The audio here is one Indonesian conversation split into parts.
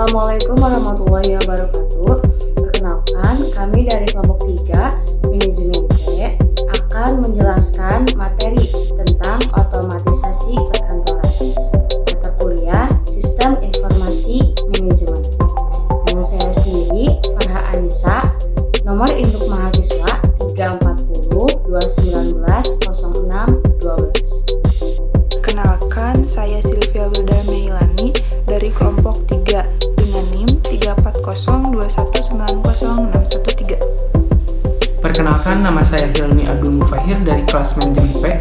Assalamualaikum warahmatullahi wabarakatuh. Perkenalkan, kami dari kelompok 3 Manajemen C akan menjelaskan materi tentang otomatisasi perkantoran. Mata kuliah Sistem Informasi Manajemen. Dengan saya sendiri, Farha Anissa, nomor induk mahasiswa 340 219 0612. Kenalkan, saya Silvia Wilda Meilani dari kelompok 3 dengan NIM 34021906113. Perkenalkan, nama saya Hilmi Abdul Mufahir dari kelas manajemen P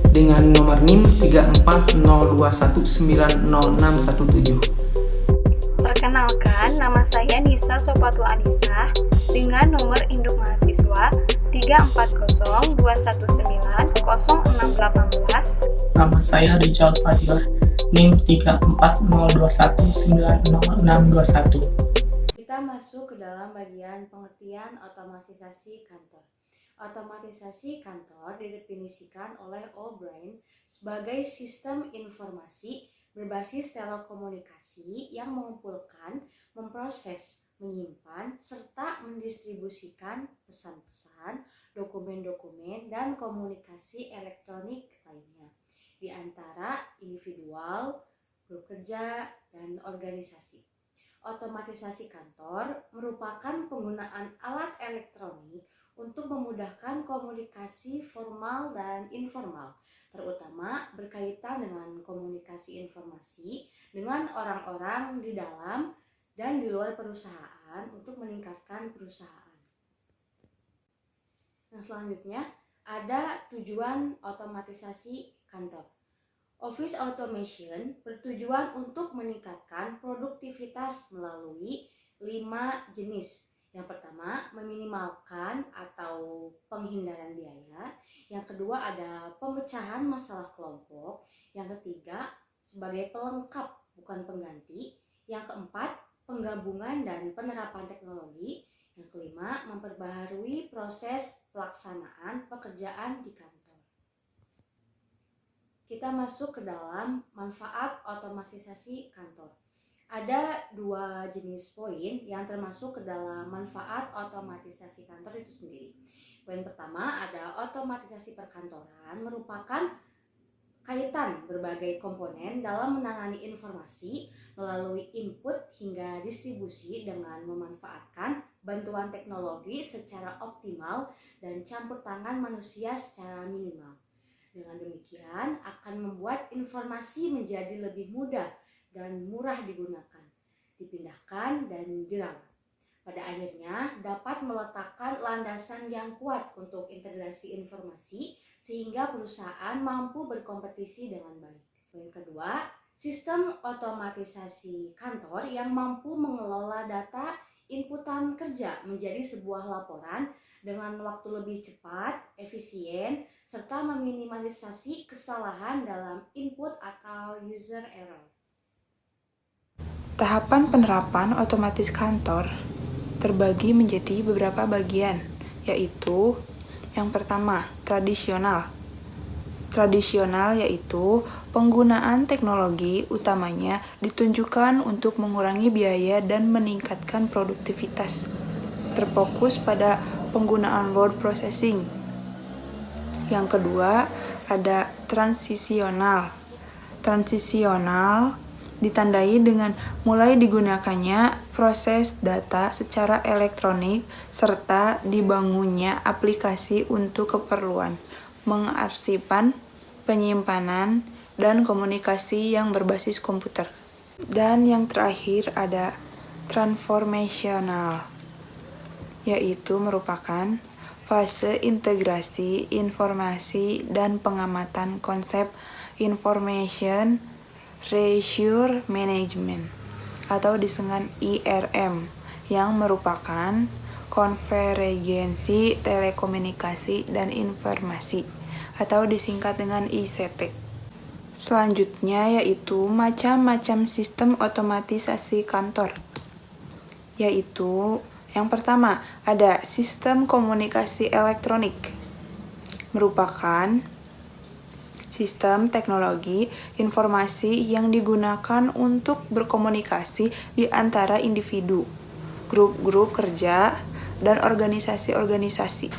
dengan nomor NIM 34021900617. Perkenalkan, nama saya Nisa Sopatu Anissa dengan nomor induk mahasiswa 34021900618. Nama saya Rizal Fadil, NIM 34021900621. Kita masuk ke dalam bagian pengertian otomatisasi kantor. Otomatisasi kantor didefinisikan oleh O'Brien sebagai sistem informasi berbasis telekomunikasi yang mengumpulkan, memproses, menyimpan, serta mendistribusikan pesan-pesan, dokumen-dokumen, dan komunikasi elektronik lainnya di antara individual, grup kerja, dan organisasi. Otomatisasi kantor merupakan penggunaan alat elektronik untuk memudahkan komunikasi formal dan informal, terutama berkaitan dengan komunikasi informasi dengan orang-orang di dalam dan di luar perusahaan untuk meningkatkan perusahaan. Nah, selanjutnya ada tujuan otomatisasi kantor. Office automation bertujuan untuk meningkatkan produktivitas melalui 5 jenis. Yang pertama, meminimalkan atau penghindaran biaya. Yang kedua, ada pemecahan masalah kelompok. Yang ketiga, sebagai pelengkap bukan pengganti. Yang keempat, penggabungan dan penerapan teknologi. Yang kelima, memperbaharui proses pelaksanaan pekerjaan di kantor. Kita masuk ke dalam manfaat otomatisasi kantor. Ada 2 jenis poin yang termasuk ke dalam manfaat otomatisasi kantor itu sendiri. Poin pertama ada otomatisasi perkantoran, merupakan kaitan berbagai komponen dalam menangani informasi melalui input hingga distribusi dengan memanfaatkan bantuan teknologi secara optimal dan campur tangan manusia secara minimal. Dengan demikian akan membuat informasi menjadi lebih mudah dan murah digunakan, dipindahkan, dan dirawat. Pada akhirnya dapat meletakkan landasan yang kuat untuk integrasi informasi sehingga perusahaan mampu berkompetisi dengan baik. Poin kedua, sistem otomatisasi kantor yang mampu mengelola data inputan kerja menjadi sebuah laporan dengan waktu lebih cepat, efisien, serta meminimalisasi kesalahan dalam input atau user error. Tahapan penerapan otomatis kantor terbagi menjadi beberapa bagian, yaitu yang pertama, tradisional. Tradisional yaitu penggunaan teknologi utamanya ditunjukkan untuk mengurangi biaya dan meningkatkan produktivitas. Terfokus pada penggunaan word processing. Yang kedua, ada transisional. Transisional ditandai dengan mulai digunakannya proses data secara elektronik serta dibangunnya aplikasi untuk keperluan mengarsipan, penyimpanan, dan komunikasi yang berbasis komputer. Dan yang terakhir ada transformational, yaitu merupakan fase integrasi informasi dan pengamatan konsep information resource management atau disebut IRM yang merupakan konvergensi telekomunikasi dan informasi atau disingkat dengan ICT. Selanjutnya yaitu macam-macam sistem otomatisasi kantor, yaitu yang pertama ada sistem komunikasi elektronik, merupakan sistem teknologi informasi yang digunakan untuk berkomunikasi di antara individu, grup-grup kerja, dan organisasi-organisasi.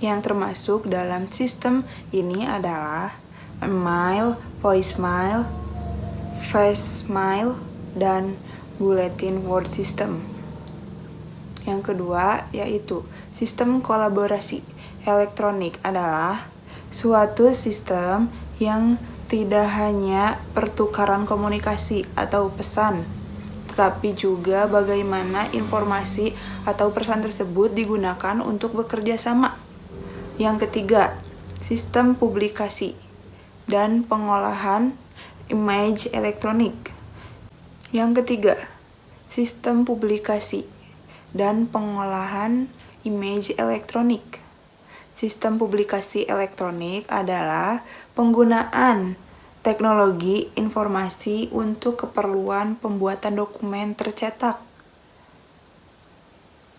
Yang termasuk dalam sistem ini adalah email, voicemail, facemail, dan bulletin board system. Yang kedua yaitu sistem kolaborasi elektronik adalah suatu sistem yang tidak hanya pertukaran komunikasi atau pesan, tetapi juga bagaimana informasi atau pesan tersebut digunakan untuk bekerja sama. Yang ketiga, sistem publikasi dan pengolahan image elektronik. Yang ketiga, sistem publikasi dan pengolahan image elektronik. Sistem publikasi elektronik adalah penggunaan teknologi informasi untuk keperluan pembuatan dokumen tercetak.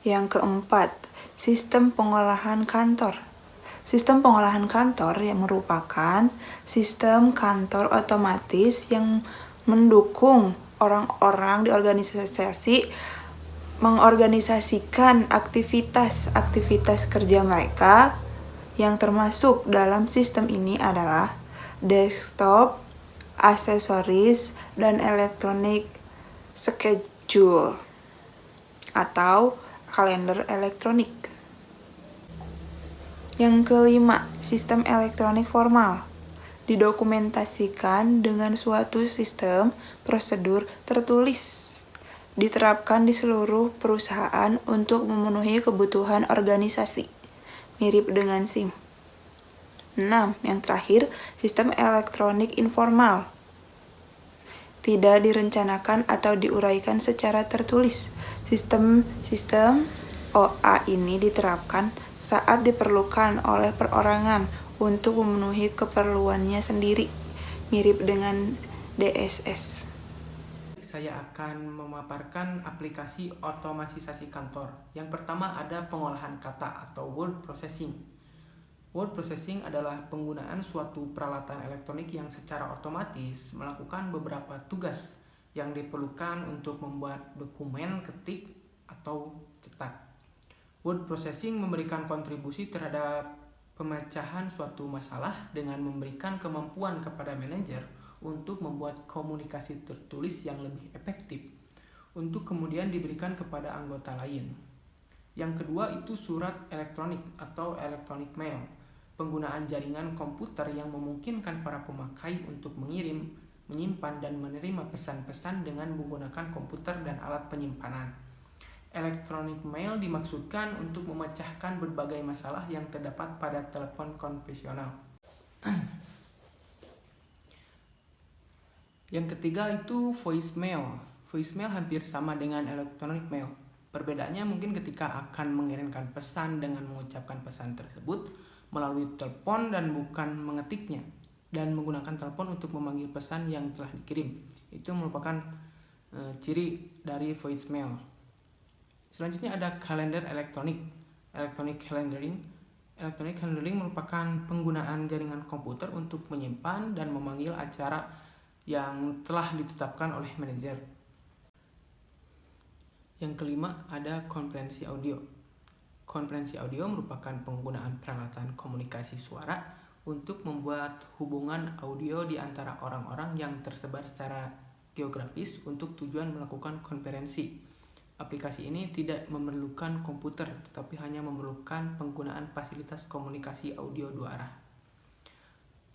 Yang keempat, sistem pengolahan kantor. Sistem pengolahan kantor yang merupakan sistem kantor otomatis yang mendukung orang-orang di organisasi mengorganisasikan aktivitas kerja mereka. Yang termasuk dalam sistem ini adalah desktop, aksesoris, dan electronic schedule atau kalender elektronik. Yang kelima, sistem elektronik formal didokumentasikan dengan suatu sistem prosedur tertulis. Diterapkan di seluruh perusahaan untuk memenuhi kebutuhan organisasi, mirip dengan SIM. 6. Yang terakhir, sistem elektronik informal. Tidak direncanakan atau diuraikan secara tertulis. Sistem OA ini diterapkan saat diperlukan oleh perorangan untuk memenuhi keperluannya sendiri, mirip dengan DSS. Saya akan memaparkan aplikasi otomatisasi kantor. Yang pertama ada pengolahan kata atau word processing. Word processing adalah penggunaan suatu peralatan elektronik yang secara otomatis melakukan beberapa tugas yang diperlukan untuk membuat dokumen ketik atau cetak. Word processing memberikan kontribusi terhadap pemecahan suatu masalah dengan memberikan kemampuan kepada manajer untuk membuat komunikasi tertulis yang lebih efektif untuk kemudian diberikan kepada anggota lain. Yang kedua itu surat elektronik atau electronic mail, penggunaan jaringan komputer yang memungkinkan para pemakai untuk mengirim, menyimpan, dan menerima pesan-pesan dengan menggunakan komputer dan alat penyimpanan. Electronic mail dimaksudkan untuk memecahkan berbagai masalah yang terdapat pada telepon konvensional. Yang ketiga itu voicemail. Voicemail hampir sama dengan electronic mail. Perbedaannya mungkin ketika akan mengirimkan pesan dengan mengucapkan pesan tersebut melalui telepon dan bukan mengetiknya, dan menggunakan telepon untuk memanggil pesan yang telah dikirim. Itu merupakan ciri dari voicemail. Selanjutnya ada kalender elektronik. Electronic calendaring. Electronic calendaring merupakan penggunaan jaringan komputer untuk menyimpan dan memanggil acara yang telah ditetapkan oleh manajer. Yang kelima ada konferensi audio. Konferensi audio merupakan penggunaan peralatan komunikasi suara untuk membuat hubungan audio di antara orang-orang yang tersebar secara geografis untuk tujuan melakukan konferensi. Aplikasi ini tidak memerlukan komputer, tetapi hanya memerlukan penggunaan fasilitas komunikasi audio dua arah.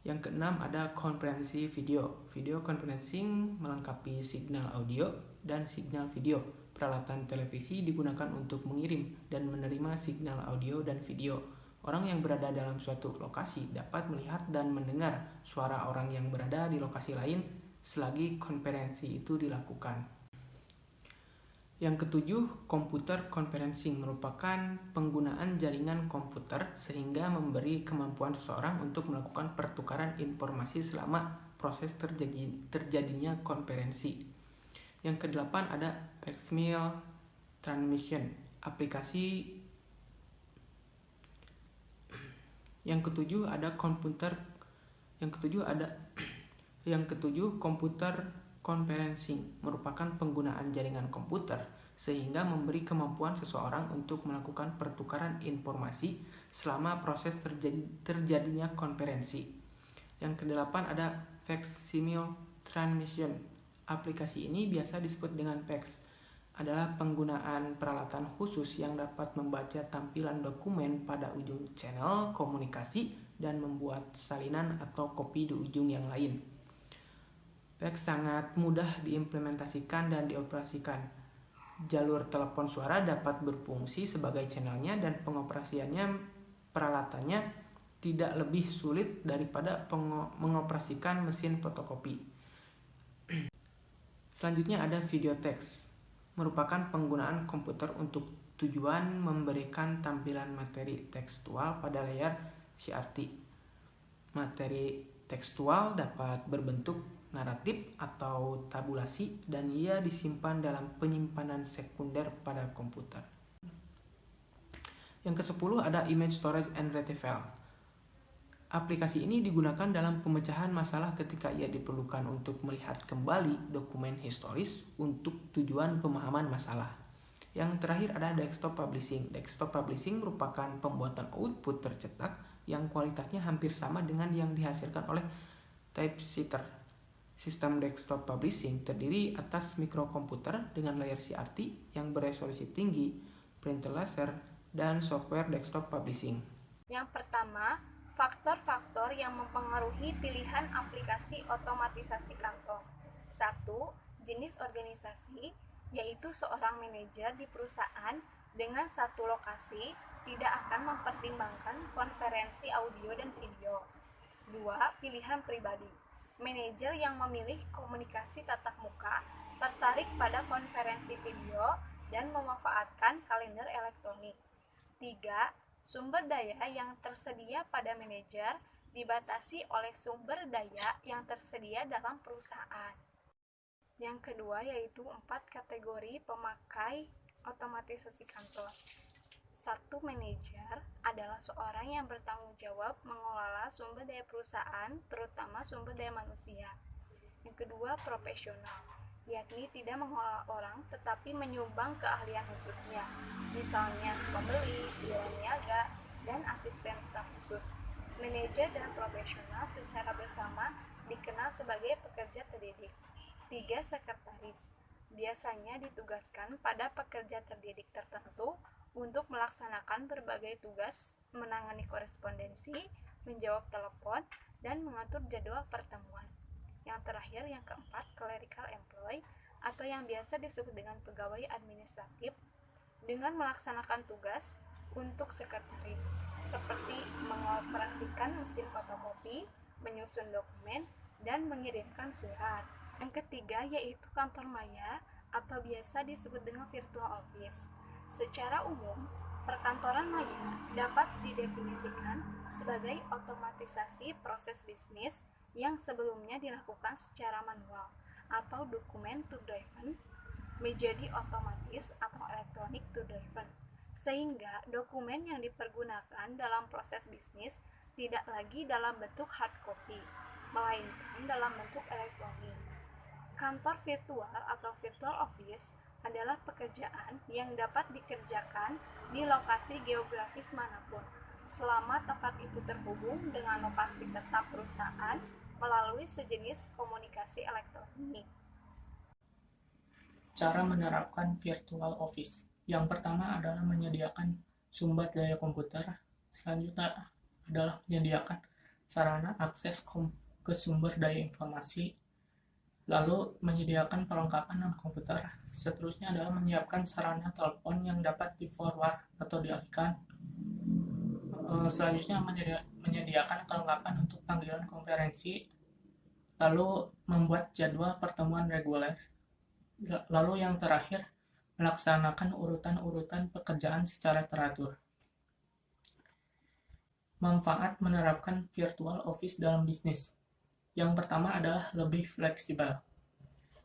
Yang keenam ada konferensi video. Video conferencing melengkapi signal audio dan signal video. Peralatan televisi digunakan untuk mengirim dan menerima signal audio dan video. Orang yang berada dalam suatu lokasi dapat melihat dan mendengar suara orang yang berada di lokasi lain selagi konferensi itu dilakukan. Yang ketujuh, computer conferencing merupakan penggunaan jaringan komputer sehingga memberi kemampuan seseorang untuk melakukan pertukaran informasi selama proses terjadinya konferensi. Yang kedelapan ada facsimile transmission, aplikasi. Yang ketujuh ada computer Yang ketujuh, computer conferencing merupakan penggunaan jaringan komputer sehingga memberi kemampuan seseorang untuk melakukan pertukaran informasi selama proses terjadinya konferensi. Yang kedelapan ada facsimile transmission. Aplikasi ini biasa disebut dengan fax. Adalah penggunaan peralatan khusus yang dapat membaca tampilan dokumen pada ujung channel komunikasi dan membuat salinan atau kopi di ujung yang lain. Fax sangat mudah diimplementasikan dan dioperasikan. Jalur telepon suara dapat berfungsi sebagai channelnya dan pengoperasiannya peralatannya tidak lebih sulit daripada mengoperasikan mesin fotokopi. Selanjutnya ada video text. Merupakan penggunaan komputer untuk tujuan memberikan tampilan materi tekstual pada layar CRT. Materi tekstual dapat berbentuk naratif atau tabulasi dan ia disimpan dalam penyimpanan sekunder pada komputer. Yang ke-10 ada image storage and retrieval. Aplikasi ini digunakan dalam pemecahan masalah ketika ia diperlukan untuk melihat kembali dokumen historis untuk tujuan pemahaman masalah. Yang terakhir ada desktop publishing. Desktop publishing merupakan pembuatan output tercetak yang kualitasnya hampir sama dengan yang dihasilkan oleh typesetter. Sistem desktop publishing terdiri atas mikrokomputer dengan layar CRT yang beresolusi tinggi, printer laser, dan software desktop publishing. Yang pertama, faktor-faktor yang mempengaruhi pilihan aplikasi otomatisasi kantor. 1. Jenis organisasi, yaitu seorang manajer di perusahaan dengan satu lokasi tidak akan mempertimbangkan konferensi audio dan video. 2. Pilihan pribadi. Manajer yang memilih komunikasi tatap muka tertarik pada konferensi video dan memanfaatkan kalender elektronik. 3. Sumber daya yang tersedia pada manajer dibatasi oleh sumber daya yang tersedia dalam perusahaan. Yang kedua yaitu 4 kategori pemakai otomatisasi kantor. 1. Manajer adalah seorang yang bertanggung jawab mengelola sumber daya perusahaan, terutama sumber daya manusia. Yang kedua, profesional, yakni tidak mengelola orang tetapi menyumbang keahlian khususnya, misalnya pembeli, dewan niaga, dan asisten staf khusus. Manajer dan profesional secara bersama dikenal sebagai pekerja terdidik. 3. Sekretaris, biasanya ditugaskan pada pekerja terdidik tertentu untuk melaksanakan berbagai tugas, menangani korespondensi, menjawab telepon, dan mengatur jadwal pertemuan. Yang terakhir, yang keempat, clerical employee atau yang biasa disebut dengan pegawai administratif dengan melaksanakan tugas untuk sekretaris, seperti mengoperasikan mesin fotokopi, menyusun dokumen, dan mengirimkan surat. Yang ketiga yaitu kantor maya atau biasa disebut dengan virtual office. Secara umum, perkantoran maya dapat didefinisikan sebagai otomatisasi proses bisnis yang sebelumnya dilakukan secara manual atau dokumen to driven menjadi otomatis atau elektronik to driven, sehingga dokumen yang dipergunakan dalam proses bisnis tidak lagi dalam bentuk hard copy, melainkan dalam bentuk elektronik. Kantor virtual atau virtual office adalah pekerjaan yang dapat dikerjakan di lokasi geografis manapun, selama tempat itu terhubung dengan lokasi tetap perusahaan melalui sejenis komunikasi elektronik. Cara menerapkan virtual office. Yang pertama adalah menyediakan sumber daya komputer. Selanjutnya adalah menyediakan sarana akses ke sumber daya informasi. Lalu menyediakan perlengkapan non-komputer. Seterusnya adalah menyiapkan sarana telepon yang dapat di-forward atau dialihkan. Selanjutnya menyediakan kelengkapan untuk panggilan konferensi. Lalu membuat jadwal pertemuan reguler. Lalu yang terakhir, melaksanakan urutan-urutan pekerjaan secara teratur. Manfaat menerapkan virtual office dalam bisnis. Yang pertama adalah lebih fleksibel.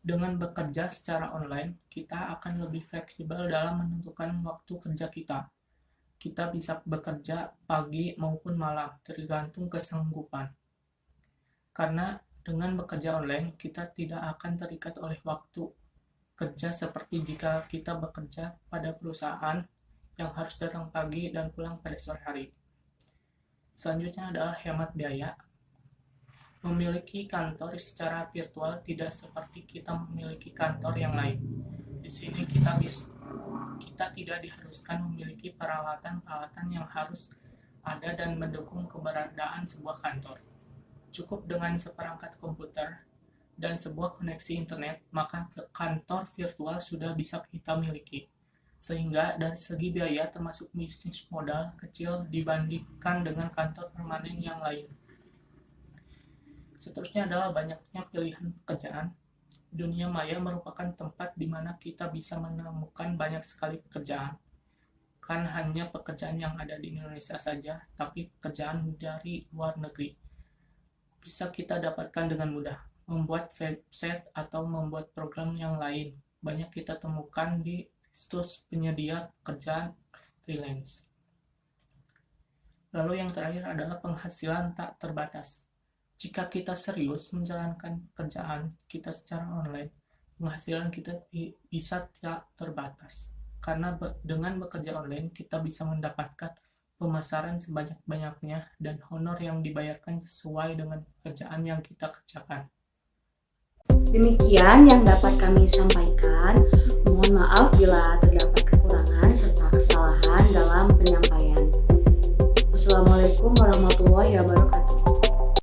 Dengan bekerja secara online, kita akan lebih fleksibel dalam menentukan waktu kerja kita. Kita bisa bekerja pagi maupun malam, tergantung kesanggupan. Karena dengan bekerja online, kita tidak akan terikat oleh waktu kerja seperti jika kita bekerja pada perusahaan yang harus datang pagi dan pulang pada sore hari. Selanjutnya adalah hemat biaya. Memiliki kantor secara virtual tidak seperti kita memiliki kantor yang lain. Di sini kita tidak diharuskan memiliki peralatan-peralatan yang harus ada dan mendukung keberadaan sebuah kantor. Cukup dengan seperangkat komputer dan sebuah koneksi internet, maka kantor virtual sudah bisa kita miliki. Sehingga dari segi biaya termasuk bisnis modal kecil dibandingkan dengan kantor permanen yang lain. Seterusnya adalah banyaknya pilihan pekerjaan. Dunia maya merupakan tempat di mana kita bisa menemukan banyak sekali pekerjaan. Bukan hanya pekerjaan yang ada di Indonesia saja, tapi pekerjaan dari luar negeri bisa kita dapatkan dengan mudah. Membuat website atau membuat program yang lain banyak kita temukan di situs penyedia pekerjaan freelance. Lalu yang terakhir adalah penghasilan tak terbatas. Jika kita serius menjalankan pekerjaan kita secara online, penghasilan kita bisa tak terbatas. Karena dengan bekerja online, kita bisa mendapatkan pemasaran sebanyak-banyaknya dan honor yang dibayarkan sesuai dengan pekerjaan yang kita kerjakan. Demikian yang dapat kami sampaikan. Mohon maaf bila